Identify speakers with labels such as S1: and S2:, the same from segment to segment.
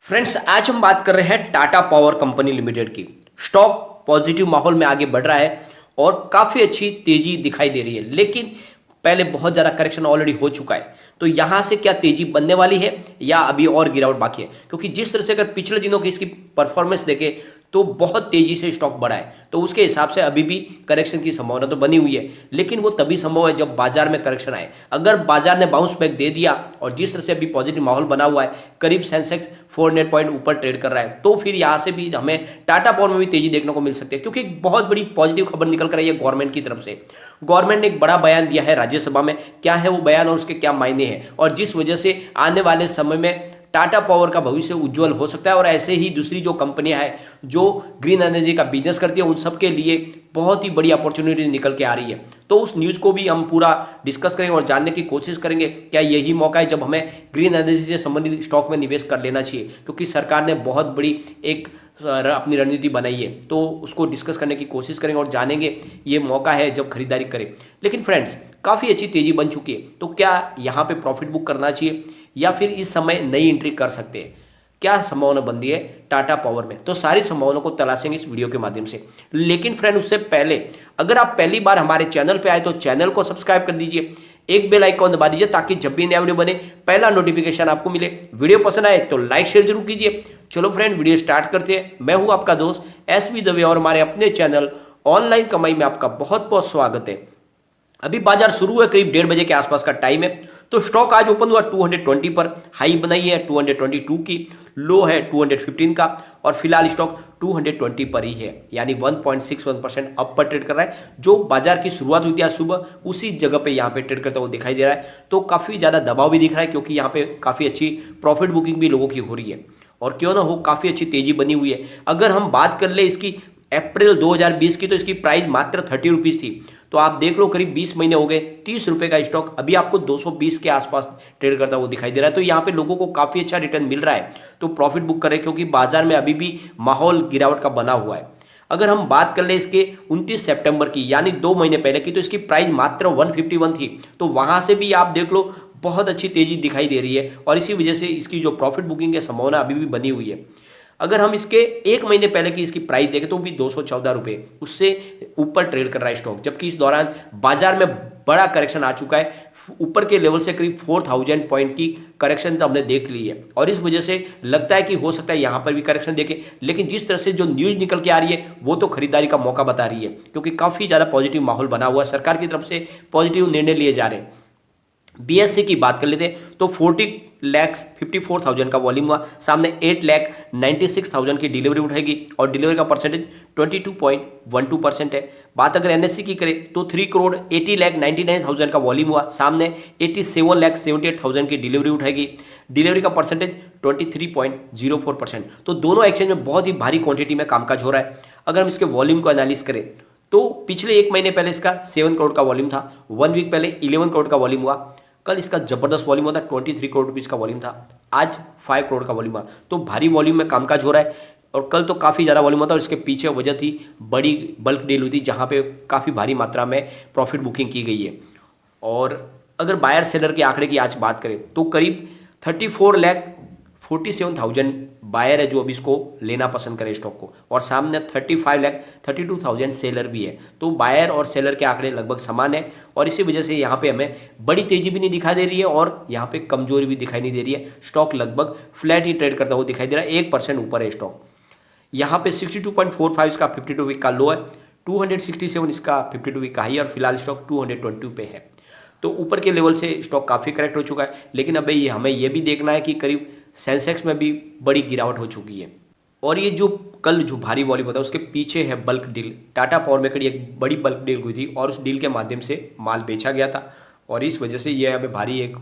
S1: Friends, आज हम बात कर रहे हैं टाटा पावर कंपनी लिमिटेड की। स्टॉक पॉजिटिव माहौल में आगे बढ़ रहा है और काफ़ी अच्छी तेजी दिखाई दे रही है, लेकिन पहले बहुत ज़्यादा करेक्शन ऑलरेडी हो चुका है। तो यहाँ से क्या तेजी बनने वाली है या अभी और गिरावट बाकी है? क्योंकि जिस तरह से अगर पिछले दिनों की इसकी परफॉर्मेंस देखें तो बहुत तेजी से स्टॉक बढ़ा है, तो उसके हिसाब से अभी भी करेक्शन की संभावना तो बनी हुई है, लेकिन वो तभी संभव है जब बाजार में करेक्शन आए। अगर बाजार ने बाउंस बैक दे दिया और जिस तरह से अभी पॉजिटिव माहौल बना हुआ है, करीब सेंसेक्स 400 पॉइंट ऊपर ट्रेड कर रहा है, तो फिर यहाँ से भी हमें टाटा पावर में भी तेजी देखने को मिल सकती है। क्योंकि एक बहुत बड़ी पॉजिटिव खबर निकल कर आई है गवर्नमेंट की तरफ से। गवर्नमेंट ने एक बड़ा बयान दिया है राज्यसभा में। क्या है वो बयान और उसके क्या मायने हैं, और जिस वजह से आने वाले समय में टाटा पावर का भविष्य उज्जवल हो सकता है। और ऐसे ही दूसरी जो कंपनियां हैं जो ग्रीन एनर्जी का बिजनेस करती है, उन सब के लिए बहुत ही बड़ी अपॉर्चुनिटी निकल के आ रही है। तो उस न्यूज़ को भी हम पूरा डिस्कस करेंगे और जानने की कोशिश करेंगे क्या यही मौका है जब हमें ग्रीन एनर्जी से संबंधित स्टॉक में निवेश कर लेना चाहिए। क्योंकि सरकार ने बहुत बड़ी एक अपनी रणनीति बनाई है, तो उसको डिस्कस करने की कोशिश करेंगे और जानेंगे ये मौका है जब खरीदारी करें। लेकिन फ्रेंड्स, काफ़ी अच्छी तेजी बन चुकी है, तो क्या यहाँ पे प्रॉफिट बुक करना चाहिए या फिर इस समय नई एंट्री कर सकते हैं? क्या संभावना बन रही है टाटा पावर में? तो सारी संभावनाओं को तलाशेंगे इस वीडियो के माध्यम से। लेकिन फ्रेंड, उससे पहले अगर आप पहली बार हमारे चैनल पे आए तो चैनल को सब्सक्राइब कर दीजिए, एक बेल आइकॉन दबा दीजिए ताकि जब भी नया वीडियो बने पहला नोटिफिकेशन आपको मिले। वीडियो पसंद आए तो लाइक शेयर जरूर कीजिए। चलो फ्रेंड, वीडियो स्टार्ट करते हैं। मैं हूं आपका दोस्त एसबी दवे और हमारे अपने चैनल ऑनलाइन कमाई में आपका बहुत बहुत स्वागत है। अभी बाजार शुरू है, करीब 1:30 बजे के आसपास का टाइम है। तो स्टॉक आज ओपन हुआ 220 पर, हाई बनाई है 222 की, लो है 215 का, और फिलहाल स्टॉक 220 पर ही है, यानी 1.61% अप पर ट्रेड कर रहा है। जो बाजार की शुरुआत हुई थी आज सुबह, उसी जगह पे यहाँ पे ट्रेड करता हुआ दिखाई दे रहा है। तो काफ़ी ज़्यादा दबाव भी दिख रहा है क्योंकि यहाँ पे काफ़ी अच्छी प्रॉफिट बुकिंग भी लोगों की हो रही है, और क्यों ना हो काफ़ी अच्छी तेजी बनी हुई है। अगर हम बात कर ले इसकी अप्रैल 2020 की, तो इसकी प्राइस मात्र 30 रुपीज़ थी। तो आप देख लो, करीब 20 महीने हो गए, 30 रुपए का स्टॉक अभी आपको 220 के आसपास ट्रेड करता हुआ दिखाई दे रहा है। तो यहाँ पे लोगों को काफ़ी अच्छा रिटर्न मिल रहा है, तो प्रॉफिट बुक करें क्योंकि बाजार में अभी भी माहौल गिरावट का बना हुआ है। अगर हम बात कर ले इसके 29 सितंबर की, यानी 2 महीने पहले की, तो इसकी प्राइस मात्र 151 थी। तो वहाँ से भी आप देख लो बहुत अच्छी तेजी दिखाई दे रही है, और इसी वजह से इसकी जो प्रॉफिट बुकिंग की संभावना अभी भी बनी हुई है। अगर हम इसके 1 महीने पहले की इसकी प्राइस देखें तो भी 214 रुपये, उससे ऊपर ट्रेड कर रहा है स्टॉक। जबकि इस दौरान बाजार में बड़ा करेक्शन आ चुका है, ऊपर के लेवल से करीब 4000 पॉइंट की करेक्शन तो हमने देख ली है, और इस वजह से लगता है कि हो सकता है यहाँ पर भी करेक्शन देखें। लेकिन जिस तरह से जो न्यूज़ निकल के आ रही है वो तो खरीदारी का मौका बता रही है, क्योंकि काफ़ी ज़्यादा पॉजिटिव माहौल बना हुआ है, सरकार की तरफ से पॉजिटिव निर्णय लिए जा रहे हैं। बीएससी की बात कर लेते हैं तो 40,54,000 का वॉल्यूम हुआ, सामने 8,96,000 की डिलीवरी उठाएगी, और डिलीवरी का परसेंटेज 22.12% है। बात अगर एनएससी की करें तो 3,80,99,000 का वॉल्यूम हुआ, सामने 87,78,000 की डिलीवरी उठाएगी, डिलीवरी का परसेंटेज 23.04%। तो दोनों एक्सचेंज में बहुत ही भारी क्वांटिटी में कामकाज हो रहा है। अगर हम इसके वॉल्यूम को एनालिस करें तो पिछले 1 महीने पहले इसका 7 करोड़ का वॉल्यूम था, 1 वीक पहले 11 करोड़ का वॉल्यूम हुआ, कल इसका जबरदस्त वॉल्यूम हुआ था, 23 करोड़ रुपीज़ का वॉल्यूम था, आज 5 करोड़ का वॉल्यूम हुआ। तो भारी वॉल्यूम में कामकाज हो रहा है, और कल तो काफ़ी ज़्यादा वॉल्यूम होता है, और इसके पीछे वजह थी बड़ी बल्क डील हुई थी जहाँ पे काफ़ी भारी मात्रा में प्रॉफिट बुकिंग की गई है। और अगर बायर सेलर के आंकड़े की आज बात करें तो करीब 34,47,000 बायर है जो अभी इसको लेना पसंद करे स्टॉक को, और सामने 35,32,000 सेलर भी है। तो बायर और सेलर के आंकड़े लगभग समान है, और इसी वजह से यहाँ पे हमें बड़ी तेजी भी नहीं दिखाई दे रही है और यहाँ पे कमजोरी भी दिखाई नहीं दे रही है। स्टॉक लगभग फ्लैट ही ट्रेड करता हुआ दिखाई दे रहा है, 1% ऊपर है स्टॉक। यहाँ पे 62.45 इसका 52 वीक का लो है, 267 इसका 52 वीक का हाई है, और फिलहाल स्टॉक 220 पे है। तो ऊपर के लेवल से स्टॉक काफ़ी करेक्ट हो चुका है, लेकिन अब ये हमें ये भी देखना है कि करीब सेंसेक्स में भी बड़ी गिरावट हो चुकी है। और ये जो कल जो भारी वॉल्यूम होता है उसके पीछे है बल्क डील। टाटा पावर में कड़ी एक बड़ी बल्क डील हुई थी, और उस डील के माध्यम से माल बेचा गया था, और इस वजह से ये हमें भारी एक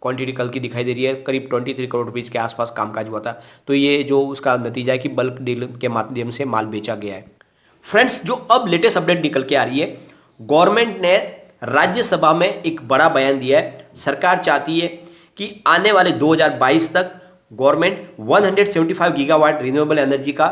S1: क्वांटिटी कल की दिखाई दे रही है। करीब 23 करोड़ रुपीज़ के आसपास कामकाज हुआ था। तो ये जो उसका नतीजा है कि बल्क डील के माध्यम से माल बेचा गया है। फ्रेंड्स, जो अब लेटेस्ट अपडेट निकल के आ रही है, गवर्नमेंट ने राज्यसभा में एक बड़ा बयान दिया है। सरकार चाहती है कि आने वाले 2022 तक गवर्नमेंट 175 गीगावाट रिन्यूएबल एनर्जी का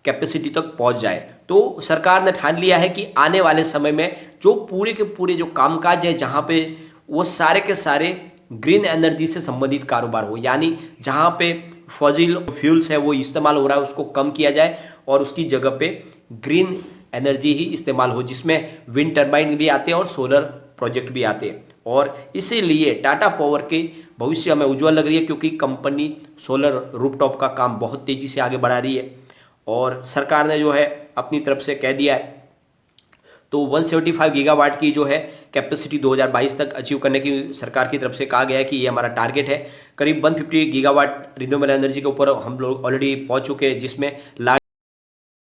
S1: कैपेसिटी तक पहुंच जाए। तो सरकार ने ठान लिया है कि आने वाले समय में जो पूरे के पूरे जो कामकाज है, जहां पे वो सारे के सारे ग्रीन एनर्जी से संबंधित कारोबार हो, यानी जहां पे फॉजिल फ्यूल्स है वो इस्तेमाल हो रहा है उसको कम किया जाए और उसकी जगह पे ग्रीन एनर्जी ही इस्तेमाल हो, जिसमें विंड टर्बाइन भी आते हैं और सोलर प्रोजेक्ट भी आते हैं। और इसीलिए टाटा पावर के भविष्य हमें उज्जवल लग रही है, क्योंकि कंपनी सोलर रूफटॉप का काम बहुत तेज़ी से आगे बढ़ा रही है और सरकार ने जो है अपनी तरफ से कह दिया है। तो 175 गीगावाट की जो है कैपेसिटी 2022 तक अचीव करने की सरकार की तरफ से कहा गया है कि ये हमारा टारगेट है। करीब 150 गीगावाट रिन्यूएबल एनर्जी के ऊपर हम लोग ऑलरेडी पहुंच चुके हैं, जिसमें लार्ज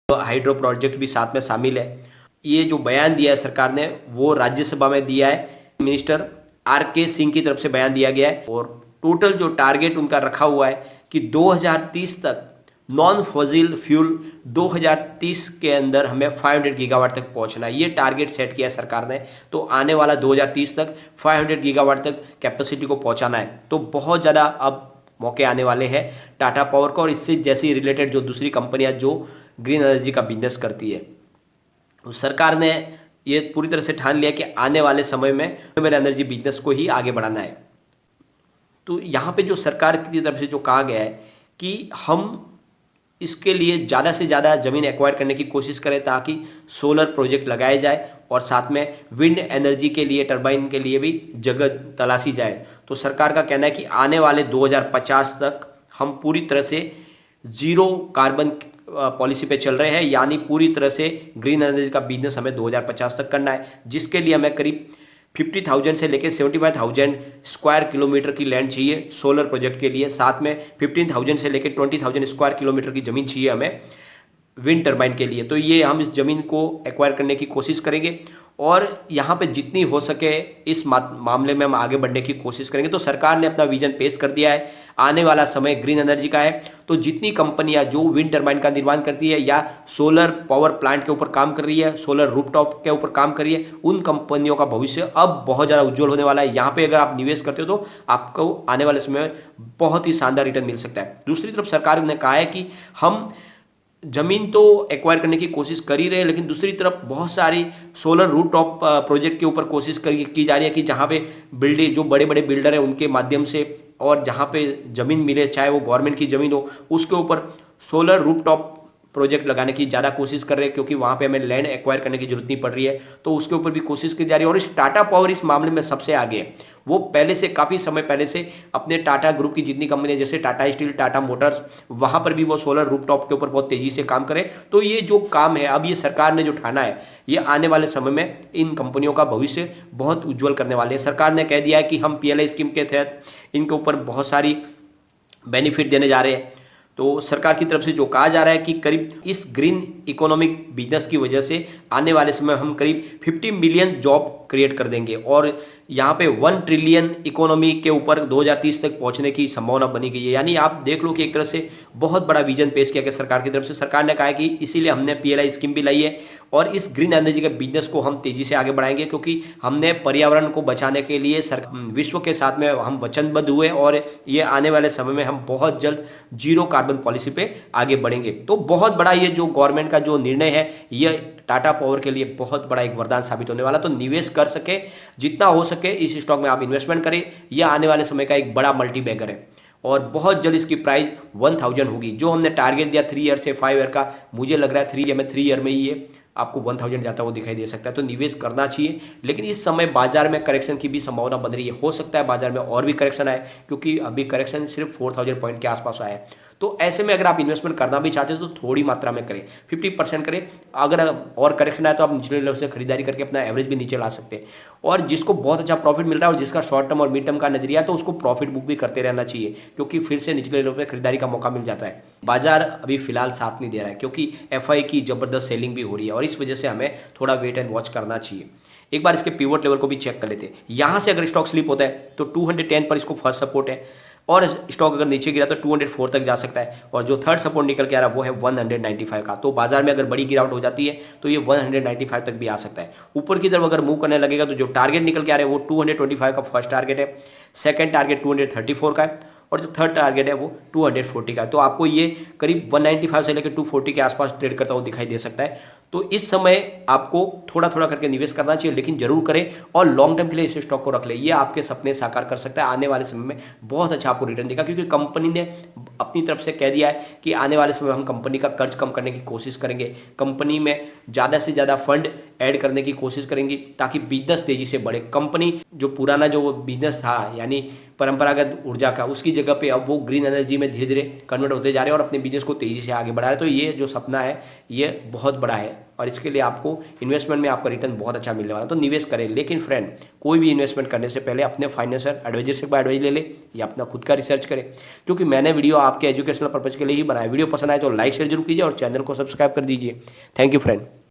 S1: हाइड्रो प्रोजेक्ट भी साथ में शामिल है। ये जो बयान दिया है सरकार ने वो राज्यसभा में दिया है, मिनिस्टर RK सिंह की तरफ से बयान दिया गया है। और टोटल जो टारगेट उनका रखा हुआ है कि 2030 तक नॉन फॉजिल फ्यूल 2030 के अंदर हमें 500 गीगावाट तक पहुंचना है, ये टारगेट सेट किया है सरकार ने। तो आने वाला 2030 तक 500 गीगावाट तक कैपेसिटी को पहुंचाना है। तो बहुत ज़्यादा अब मौके आने वाले हैं टाटा पावर को और इससे जैसी रिलेटेड जो दूसरी कंपनियां जो ग्रीन एनर्जी का बिजनेस करती है। तो सरकार ने ये पूरी तरह से ठान लिया कि आने वाले समय में रिन्यूएबल एनर्जी बिजनेस को ही आगे बढ़ाना है। तो यहाँ पे जो सरकार की तरफ से जो कहा गया है कि हम इसके लिए ज़्यादा से ज़्यादा ज़मीन एक्वायर करने की कोशिश करें ताकि सोलर प्रोजेक्ट लगाए जाए और साथ में विंड एनर्जी के लिए टरबाइन के लिए भी जगह तलाशी जाए। तो सरकार का कहना है कि आने वाले 2050 तक हम पूरी तरह से जीरो कार्बन पॉलिसी पे चल रहे हैं, यानी पूरी तरह से ग्रीन एनर्जी का बिजनेस हमें 2050 तक करना है, जिसके लिए हमें करीब 50,000 से लेकर 75,000 स्क्वायर किलोमीटर की लैंड चाहिए सोलर प्रोजेक्ट के लिए। साथ में 15,000 से लेकर 20,000 स्क्वायर किलोमीटर की ज़मीन चाहिए हमें विंड टर्बाइन के लिए। तो ये हम इस ज़मीन को एक्वायर करने की कोशिश करेंगे और यहाँ पे जितनी हो सके इस मामले में हम आगे बढ़ने की कोशिश करेंगे। तो सरकार ने अपना विजन पेश कर दिया है। आने वाला समय ग्रीन एनर्जी का है, तो जितनी कंपनियां जो विंड टर्बाइन का निर्माण करती है या सोलर पावर प्लांट के ऊपर काम कर रही है, सोलर रूफटॉप के ऊपर काम कर रही है, उन कंपनियों का भविष्य अब बहुत ज़्यादा उज्जवल होने वाला है। यहाँ पे अगर आप निवेश करते हो तो आपको आने वाले समय में बहुत ही शानदार रिटर्न मिल सकता है। दूसरी तरफ सरकार ने कहा है कि हम जमीन तो एक्वायर करने की कोशिश कर ही रहे हैं, लेकिन दूसरी तरफ बहुत सारी सोलर रूफटॉप प्रोजेक्ट के ऊपर कोशिश की जा रही है कि जहाँ पे बिल्डिंग जो बड़े बड़े बिल्डर हैं उनके माध्यम से और जहाँ पे ज़मीन मिले, चाहे वो गवर्नमेंट की ज़मीन हो, उसके ऊपर सोलर रूफटॉप प्रोजेक्ट लगाने की ज़्यादा कोशिश कर रहे हैं, क्योंकि वहाँ पे हमें लैंड एक्वायर करने की जरूरत नहीं पड़ रही है। तो उसके ऊपर भी कोशिश की जा रही है और इस टाटा पावर इस मामले में सबसे आगे है। वो पहले से काफ़ी समय पहले से अपने टाटा ग्रुप की जितनी कंपनियां जैसे टाटा स्टील, टाटा मोटर्स, वहाँ पर भी वो सोलर रूफटॉप के ऊपर बहुत तेज़ी से काम करें। तो ये जो काम है अब ये सरकार ने जो ठाना है, ये आने वाले समय में इन कंपनियों का भविष्य बहुत उज्जवल करने वाले हैं। सरकार ने कह दिया है कि हम PLI स्कीम के तहत इनके ऊपर बहुत सारी बेनिफिट देने जा रहे हैं। तो सरकार की तरफ से जो कहा जा रहा है कि करीब इस ग्रीन इकोनॉमिक बिजनेस की वजह से आने वाले समय हम करीब 50 मिलियन जॉब क्रिएट कर देंगे और यहाँ पे 1 ट्रिलियन इकोनॉमी के ऊपर 2030 तक पहुँचने की संभावना बनी गई है। यानी आप देख लो कि एक तरह से बहुत बड़ा विजन पेश किया गया सरकार की तरफ से। सरकार ने कहा है कि इसीलिए हमने PLI स्कीम भी लाई है और इस ग्रीन एनर्जी के बिजनेस को हम तेज़ी से आगे बढ़ाएंगे, क्योंकि हमने पर्यावरण को बचाने के लिए विश्व के साथ में हम वचनबद्ध हुए और ये आने वाले समय में हम बहुत जल्द जीरो कार्बन पॉलिसी पे आगे बढ़ेंगे। तो बहुत बड़ा ये जो गवर्नमेंट का जो निर्णय है ये टाटा पावर के लिए बहुत बड़ा एक वरदान साबित होने वाला। तो निवेश कर सके जितना हो सके इस स्टॉक में आप इन्वेस्टमेंट करें। यह आने वाले समय का एक बड़ा मल्टी बैगर है और बहुत जल्द इसकी प्राइस 1000 होगी। जो हमने टारगेट दिया 3 ईयर से 5 ईयर का, मुझे लग रहा है 3 ईयर में ही ये आपको 1000 जाता हुआ दिखाई दे सकता है। तो निवेश करना चाहिए, लेकिन इस समय बाजार में करेक्शन की भी संभावना बन रही है। हो सकता है बाजार में और भी करेक्शन आए, क्योंकि अभी करेक्शन सिर्फ 4000 पॉइंट के आसपास आया है। तो ऐसे में अगर आप इन्वेस्टमेंट करना भी चाहते हो तो थोड़ी मात्रा में करें, 50% करें। अगर और करेक्शन आए तो आप निचले लेवल से खरीदारी करके अपना एवरेज भी नीचे ला सकते हैं। और जिसको बहुत अच्छा प्रॉफिट मिल रहा है और जिसका शॉर्ट टर्म और मिड टर्म का नजरिया है तो उसको प्रॉफिट बुक भी करते रहना चाहिए, क्योंकि फिर से निचले लेवल पर खरीदारी का मौका मिल जाता है। बाजार अभी फिलहाल साथ नहीं दे रहा है, क्योंकि FI की जबरदस्त सेलिंग भी हो रही है और इस वजह से हमें थोड़ा वेट एंड वॉच करना चाहिए। एक बार इसके पिवट लेवल को भी चेक कर लेते हैं। यहाँ से अगर स्टॉक स्लिप होता है तो 210 पर इसको फर्स्ट सपोर्ट है और स्टॉक अगर नीचे गिरा तो 204 तक जा सकता है और जो थर्ड सपोर्ट निकल के आ रहा है वो है 195 का। तो बाजार में अगर बड़ी गिरावट हो जाती है तो ये 195 तक भी आ सकता है। ऊपर की तरफ अगर मूव करने लगेगा तो जो टारगेट निकल के आ रहा है वो 225 का फर्स्ट टारगेट है, सेकंड टारगेट 234 का है और जो थर्ड टारगेट है वो 240 का है। तो आपको ये करीब 195 से लेकर 240 के आसपास ट्रेड करता हुआ दिखाई दे सकता है। तो इस समय आपको थोड़ा थोड़ा करके निवेश करना चाहिए, लेकिन जरूर करें और लॉन्ग टर्म के लिए इस स्टॉक को रख ले। ये आपके सपने साकार कर सकता है, आने वाले समय में बहुत अच्छा आपको रिटर्न देगा, क्योंकि कंपनी ने अपनी तरफ से कह दिया है कि आने वाले समय में हम कंपनी का कर्ज कम करने की कोशिश करेंगे, कंपनी में ज़्यादा से ज़्यादा फंड ऐड करने की कोशिश करेंगी ताकि बिजनेस तेजी से बढ़े। कंपनी जो पुराना जो बिजनेस था यानी परंपरागत ऊर्जा का, उसकी जगह पे अब वो ग्रीन एनर्जी में धीरे धीरे कन्वर्ट होते जा रहे हैं और अपने बिजनेस को तेजी से आगे बढ़ा रहे हैं। तो ये जो सपना है ये बहुत बड़ा है और इसके लिए आपको इन्वेस्टमेंट में आपका रिटर्न बहुत अच्छा मिलने वाला है, तो निवेश करें। लेकिन फ्रेंड, कोई भी इन्वेस्टमेंट करने से पहले अपने फाइनेंशियल एडवाइजर से एडवाइस ले ले या अपना खुद का रिसर्च करें, क्योंकि मैंने वीडियो आपके एजुकेशनल पर्पज के लिए ही बनाया। वीडियो पसंद आए तो लाइक शेयर जरूर कीजिए और चैनल को सब्सक्राइब कर दीजिए। Thank you friend.